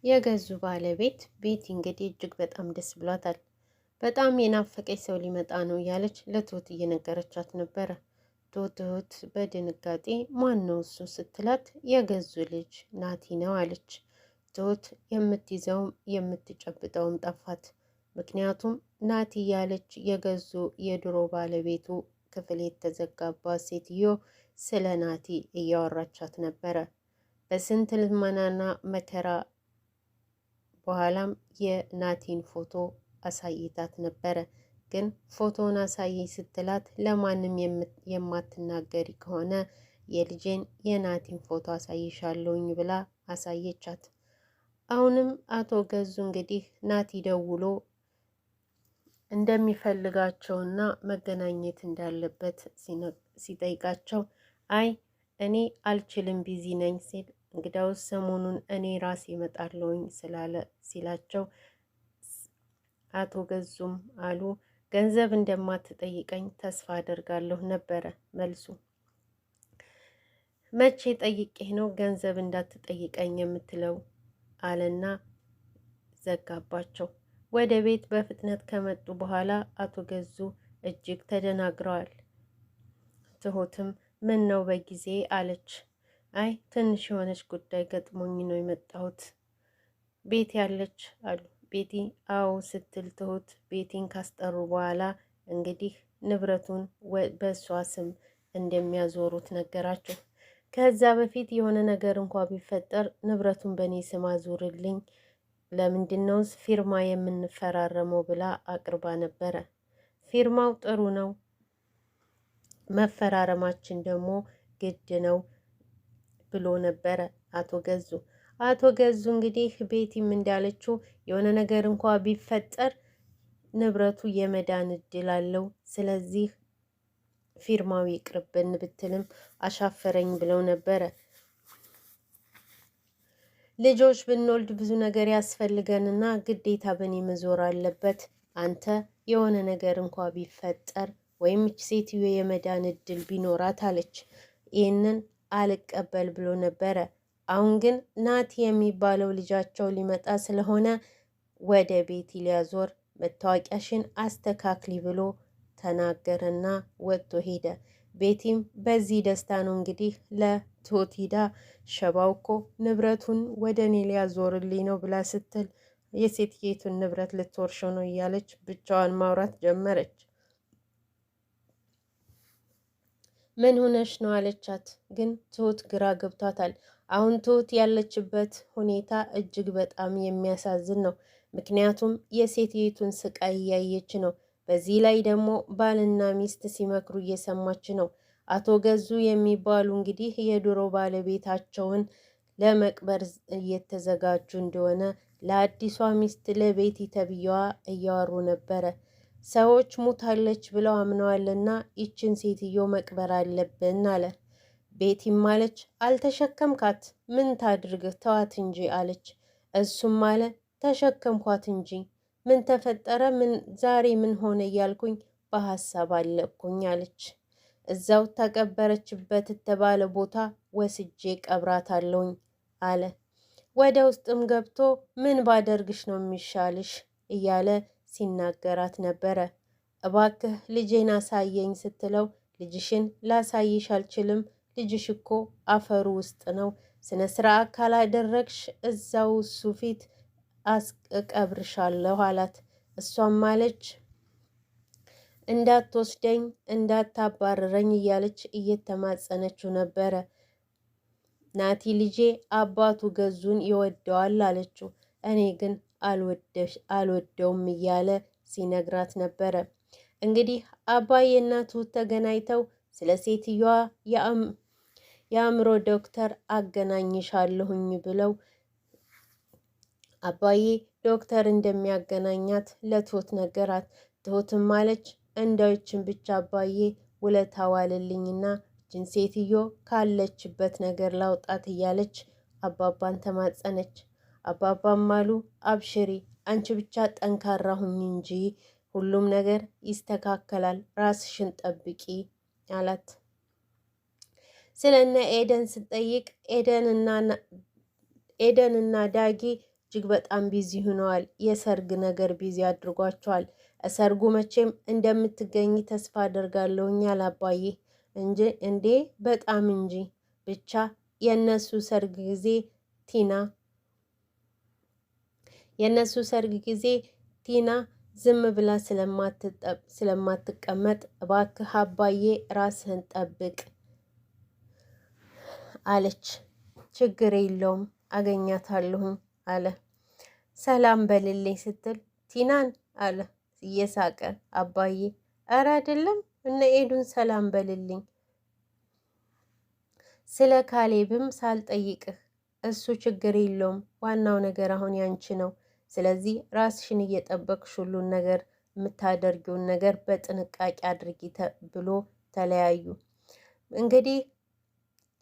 የገዙ ባለቤት ቤቲ እንግዲህ እጅግ በጣም ደስ ብሏታል። በጣም የናፈቀኝ ሰው ሊመጣ ነው እያለች ለትሁት እየነገረቻት ነበረ። ትሁት በድንጋጤ ማን ነው እሱ ስትላት የገዙ ልጅ ናቲ ነው አለች። ትሁት የምትይዘውም የምትጨብጠውም ጠፋት። ምክንያቱም ናቲ ያለች የገዙ የድሮ ባለቤቱ ክፍል የተዘጋባት ሴትዮ ስለ ናቲ እያወራቻት ነበረ። በስንት ልመናና መከራ በኋላም የናቲን ፎቶ አሳይታት ነበረ። ግን ፎቶውን አሳየኝ ስትላት ለማንም የማትናገሪ ከሆነ የልጄን የናቲን ፎቶ አሳይሻለሁኝ ብላ አሳየቻት። አሁንም አቶ ገዙ እንግዲህ ናቲ ደውሎ እንደሚፈልጋቸውና መገናኘት እንዳለበት ሲጠይቃቸው አይ እኔ አልችልም ቢዚ ነኝ ሲል እንግዳውስ ሰሞኑን እኔ ራሴ እመጣለሁኝ ሲላቸው አቶ ገዙም አሉ ገንዘብ እንደማትጠይቀኝ ተስፋ አደርጋለሁ ነበረ መልሱ። መቼ ጠይቄህ ነው ገንዘብ እንዳትጠይቀኝ የምትለው አለና ዘጋባቸው። ወደ ቤት በፍጥነት ከመጡ በኋላ አቶ ገዙ እጅግ ተደናግረዋል። ትሁትም ምን ነው በጊዜ አለች። አይ ትንሽ የሆነች ጉዳይ ገጥሞኝ ነው የመጣሁት። ቤት ያለች አሉ። ቤቲ አዎ ስትል ትሁት ቤቲን ካስጠሩ በኋላ እንግዲህ ንብረቱን በእሷ ስም እንደሚያዞሩት ነገራቸው። ከዛ በፊት የሆነ ነገር እንኳ ቢፈጠር ንብረቱን በእኔ ስም አዙርልኝ፣ ለምንድነው ፊርማ የምንፈራረመው ብላ አቅርባ ነበረ። ፊርማው ጥሩ ነው፣ መፈራረማችን ደግሞ ግድ ነው ብሎ ነበረ አቶ ገዙ። አቶ ገዙ እንግዲህ ቤቲም እንዳለችው የሆነ ነገር እንኳ ቢፈጠር ንብረቱ የመዳን እድል አለው። ስለዚህ ፊርማው ይቅርብን ብትልም አሻፈረኝ ብለው ነበረ። ልጆች ብንወልድ ብዙ ነገር ያስፈልገንና ግዴታ በእኔ መዞር አለበት። አንተ የሆነ ነገር እንኳ ቢፈጠር ወይም ሴትዮ የመዳን እድል ቢኖራት አለች። ይህንን አልቀበል ብሎ ነበረ። አሁን ግን ናቲ የሚባለው ልጃቸው ሊመጣ ስለሆነ ወደ ቤቲ ሊያዞር መታወቂያሽን አስተካክሊ ብሎ ተናገረና ወጥቶ ሄደ። ቤቲም በዚህ ደስታ ነው እንግዲህ ለትሁት ሂዳ ሸባው እኮ ንብረቱን ወደ እኔ ሊያዞርልኝ ነው ብላ ስትል የሴትየቱን ንብረት ልትወርሸው ነው እያለች ብቻዋን ማውራት ጀመረች። ምን ሆነሽ ነው አለቻት። ግን ትሁት ግራ ገብቷታል። አሁን ትሁት ያለችበት ሁኔታ እጅግ በጣም የሚያሳዝን ነው። ምክንያቱም የሴትየቱን ስቃይ እያየች ነው። በዚህ ላይ ደግሞ ባልና ሚስት ሲመክሩ እየሰማች ነው። አቶ ገዙ የሚባሉ እንግዲህ የድሮ ባለቤታቸውን ለመቅበር እየተዘጋጁ እንደሆነ ለአዲሷ ሚስት ለቤቲ ተብዬዋ እያወሩ ነበረ። ሰዎች ሙታለች ብለው አምነዋልና ይችን ሴትዮ መቅበር አለብን አለ። ቤቲም አለች አልተሸከምካት ምን ታድርግ ተዋት እንጂ አለች። እሱም አለ ተሸከምኳት እንጂ ምን ተፈጠረ ምን ዛሬ ምን ሆነ እያልኩኝ በሀሳብ አለቅኩኝ አለች። እዛው ተቀበረችበት የተባለ ቦታ ወስጄ ቀብራታለሁኝ አለ። ወደ ውስጥም ገብቶ ምን ባደርግሽ ነው የሚሻልሽ እያለ ሲናገራት ነበረ። እባክህ ልጄን አሳየኝ ስትለው ልጅሽን ላሳይሽ አልችልም፣ ልጅሽ እኮ አፈሩ ውስጥ ነው፣ ስነ ስርዓት ካላደረግሽ እዛው እሱ ፊት አስቀብርሻለሁ አላት። እሷም አለች እንዳትወስደኝ እንዳታባረረኝ እያለች እየተማጸነችው ነበረ። ናቲ ልጄ አባቱ ገዙን ይወደዋል አለችው። እኔ ግን አልወደውም እያለ ሲነግራት ነበረ። እንግዲህ አባዬና ትሁት ተገናኝተው ስለ ሴትዮዋ የአእምሮ ዶክተር አገናኝሻለሁኝ ብለው አባዬ ዶክተር እንደሚያገናኛት ለትሁት ነገራት። ትሁትም አለች እንዳዎችን ብቻ አባዬ ውለታ ዋልልኝና ጅን ሴትዮ ካለችበት ነገር ላውጣት እያለች አባባን ተማጸነች። አባባም አሉ አብሽሪ አንቺ ብቻ ጠንካራ ሁኝ እንጂ ሁሉም ነገር ይስተካከላል፣ ራስሽን ጠብቂ አላት። ስለነ ኤደን ስጠይቅ ኤደንና ዳጊ እጅግ በጣም ቢዚ ሆነዋል። የሰርግ ነገር ቢዚ አድርጓቸዋል። ሰርጉ መቼም እንደምትገኝ ተስፋ አደርጋለሁኛል አባዬ እንጂ እንዴ በጣም እንጂ ብቻ የነሱ ሰርግ ጊዜ ቲና የነሱ ሰርግ ጊዜ ቲና ዝም ብላ ስለማትቀመጥ እባክህ አባዬ ራስህን ጠብቅ አለች። ችግር የለውም አገኛታለሁኝ አለ። ሰላም በልልኝ ስትል ቲናን አለ እየሳቀ አባዬ። እረ አይደለም እነ ኤዱን ሰላም በልልኝ፣ ስለ ካሌብም ሳልጠይቅህ እሱ ችግር የለውም። ዋናው ነገር አሁን ያንቺ ነው። ስለዚህ ራስሽን እየጠበቅሽ ሁሉን ነገር የምታደርጊውን ነገር በጥንቃቄ አድርጊ ብሎ ተለያዩ። እንግዲህ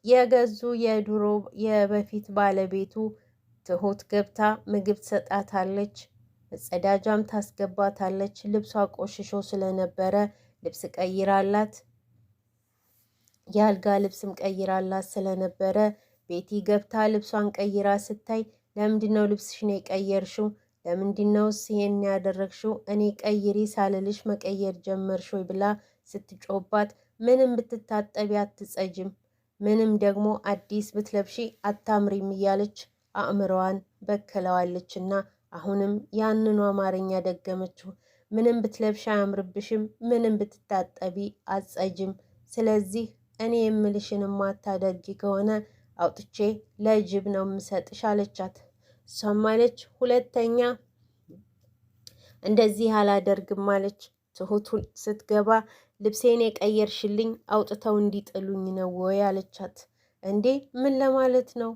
የገዙ የድሮ የበፊት ባለቤቱ ትሁት ገብታ ምግብ ትሰጣታለች፣ መጸዳጃም ታስገባታለች። ልብሷ ቆሽሾ ስለነበረ ልብስ ቀይራላት፣ የአልጋ ልብስም ቀይራላት ስለነበረ ቤቲ ገብታ ልብሷን ቀይራ ስታይ ለምንድን ነው ልብስሽን የቀየርሽው? ለምንድን ነውስ ይሄን ያደረግሽው? እኔ ቀይሪ ሳልልሽ መቀየር ጀመርሽ ወይ ብላ ስትጮባት፣ ምንም ብትታጠቢ አትጸጅም፣ ምንም ደግሞ አዲስ ብትለብሺ አታምሪም እያለች አእምሮዋን በከለዋለች እና አሁንም ያንኑ አማርኛ ደገመችው። ምንም ብትለብሺ አያምርብሽም፣ ምንም ብትታጠቢ አትጸጅም። ስለዚህ እኔ የምልሽን ማታደርጊ ከሆነ አውጥቼ ለጅብ ነው የምሰጥሽ አለቻት። እሷም አለች ሁለተኛ እንደዚህ አላደርግም አለች። ትሁት ስትገባ ልብሴን የቀየርሽልኝ አውጥተው እንዲጥሉኝ ነው ወይ አለቻት። እንዴ ምን ለማለት ነው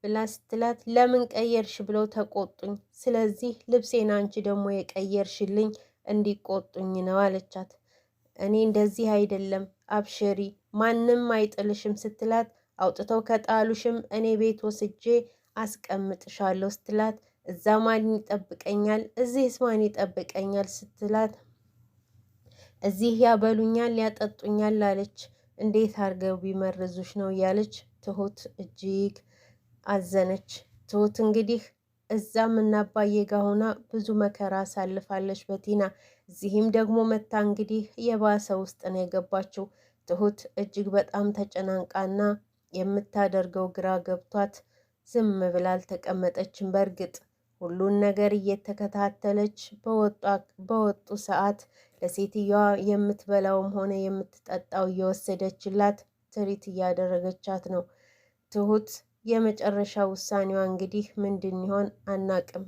ብላ ስትላት ለምን ቀየርሽ ብለው ተቆጡኝ። ስለዚህ ልብሴን አንቺ ደግሞ የቀየርሽልኝ እንዲቆጡኝ ነው አለቻት። እኔ እንደዚህ አይደለም አብሽሪ ማንም አይጥልሽም ስትላት፣ አውጥተው ከጣሉሽም እኔ ቤት ወስጄ አስቀምጥሻለሁ ስትላት፣ እዛ ማን ይጠብቀኛል እዚህስ ማን ይጠብቀኛል ስትላት፣ እዚህ ያበሉኛል ያጠጡኛል አለች። እንዴት አድርገው ቢመርዙሽ ነው እያለች ትሁት እጅግ አዘነች። ትሁት እንግዲህ እዛም እናባዬ ጋ ሆና ብዙ መከራ አሳልፋለች በቲና። እዚህም ደግሞ መታ እንግዲህ የባሰ ውስጥ ነው የገባችው። ትሁት እጅግ በጣም ተጨናንቃና የምታደርገው ግራ ገብቷት ዝም ብላ አልተቀመጠችም። በእርግጥ ሁሉን ነገር እየተከታተለች በወጡ ሰዓት ለሴትየዋ የምትበላውም ሆነ የምትጠጣው እየወሰደችላት ትሪት እያደረገቻት ነው። ትሁት የመጨረሻ ውሳኔዋ እንግዲህ ምንድን ይሆን አናቅም።